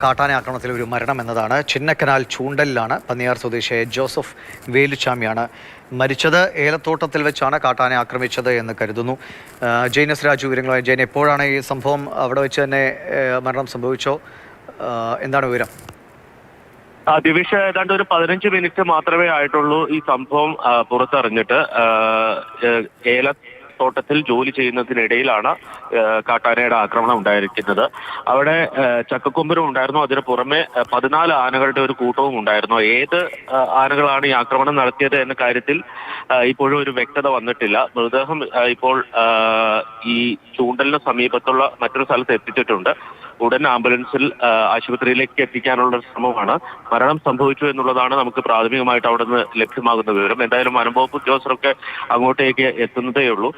കാട്ടാന ആക്രമണത്തിൽ ഒരു മരണം എന്നതാണ്. ചിന്നക്കനാൽ ചൂണ്ടലിലാണ് പന്നിയാർ സ്വദേശിയായ ജോസഫ് വേലുച്ചാമിയാണ് മരിച്ചത്. ഏലത്തോട്ടത്തിൽ വെച്ചാണ് കാട്ടാനെ ആക്രമിച്ചത് എന്ന് കരുതുന്നു. ജെയിനസ് രാജു വിവരങ്ങളുമായി. ജെയിൻ, എപ്പോഴാണ് ഈ സംഭവം? അവിടെ വെച്ച് തന്നെ മരണം സംഭവിച്ചോ? എന്താണ് വിവരം? ദിവിഷ, ഏതാണ്ട് ഒരു 15 മിനിറ്റ് മാത്രമേ ആയിട്ടുള്ളൂ ഈ സംഭവം പുറത്തറിഞ്ഞിട്ട്. തോട്ടത്തിൽ ജോലി ചെയ്യുന്നതിനിടയിലാണ് കാട്ടാനയുടെ ആക്രമണം ഉണ്ടായിരിക്കുന്നത്. അവിടെ ചക്കക്കൊമ്പനും ഉണ്ടായിരുന്നു. അതിന് പുറമെ 14 ആനകളുടെ ഒരു കൂട്ടവും ഉണ്ടായിരുന്നു. ഏത് ആനകളാണ് ഈ ആക്രമണം നടത്തിയത് എന്ന കാര്യത്തിൽ ഇപ്പോഴും ഒരു വ്യക്തത വന്നിട്ടില്ല. മൃതദേഹം ഇപ്പോൾ ഈ ചൂണ്ടലിന് സമീപത്തുള്ള മറ്റൊരു സ്ഥലത്ത് എത്തിച്ചിട്ടുണ്ട്. ഉടൻ ആംബുലൻസിൽ ആശുപത്രിയിലേക്ക് എത്തിക്കാനുള്ള ശ്രമമാണ്. മരണം സംഭവിച്ചു എന്നുള്ളതാണ് നമുക്ക് പ്രാഥമികമായിട്ട് അവിടെ നിന്ന് ലഭ്യമാകുന്ന വിവരം. എന്തായാലും വനംവകുപ്പ് ഉദ്യോഗസ്ഥരൊക്കെ അങ്ങോട്ടേക്ക് എത്തുന്നതേ ഉള്ളൂ.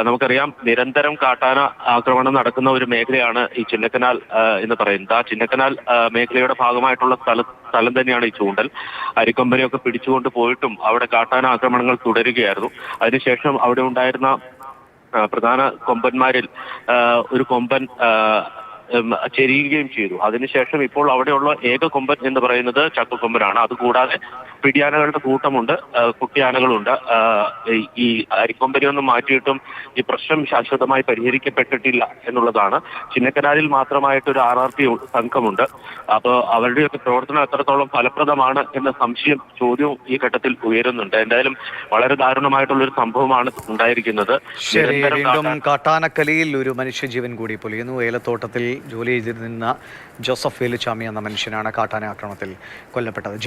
നമുക്കറിയാം, നിരന്തരം കാട്ടാന ആക്രമണം നടക്കുന്ന ഒരു മേഖലയാണ് ഈ ചിന്നക്കനാൽ എന്ന് പറയുന്നത്. ആ ചിന്നക്കനാൽ മേഖലയുടെ ഭാഗമായിട്ടുള്ള സ്ഥലം തന്നെയാണ് ഈ ചൂണ്ടൽ. അരിക്കൊമ്പനെയൊക്കെ പിടിച്ചുകൊണ്ട് പോയിട്ടും അവിടെ കാട്ടാന ആക്രമണങ്ങൾ തുടരുകയായിരുന്നു. അതിനുശേഷം അവിടെ ഉണ്ടായിരുന്ന പ്രധാന കൊമ്പന്മാരിൽ ഒരു കൊമ്പൻ ചെരിയുകയും ചെയ്തു. അതിനുശേഷം ഇപ്പോൾ അവിടെയുള്ള ഏക കൊമ്പൻ എന്ന് പറയുന്നത് ചക്കക്കൊമ്പനാണ്. അതുകൂടാതെ പിടിയാനകളുടെ കൂട്ടമുണ്ട്, കുട്ടിയാനകളുണ്ട്. ഈ അരിക്കൊമ്പനെയൊന്നും മാറ്റിയിട്ടും ഈ പ്രശ്നം ശാശ്വതമായി പരിഹരിക്കപ്പെട്ടിട്ടില്ല എന്നുള്ളതാണ്. ചിന്നക്കനാലിൽ മാത്രമായിട്ടൊരു RRT സംഘമുണ്ട്. അപ്പോൾ അവരുടെയൊക്കെ പ്രവർത്തനം എത്രത്തോളം ഫലപ്രദമാണ് എന്ന ചോദ്യവും ഈ ഘട്ടത്തിൽ ഉയരുന്നുണ്ട്. എന്തായാലും വളരെ ദാരുണമായിട്ടുള്ളൊരു സംഭവമാണ് ഉണ്ടായിരിക്കുന്നത്. വീണ്ടും കാട്ടാനക്കലിയിൽ ഒരു മനുഷ്യജീവൻ കൂടി പൊലിയുന്നു. ഏലത്തോട്ടത്തിൽ ജോലി ചെയ്തിരുന്ന ജോസഫ് വേലുച്ചാമി എന്ന മനുഷ്യനാണ് കാട്ടാന ആക്രമണത്തിൽ കൊല്ലപ്പെട്ടത്.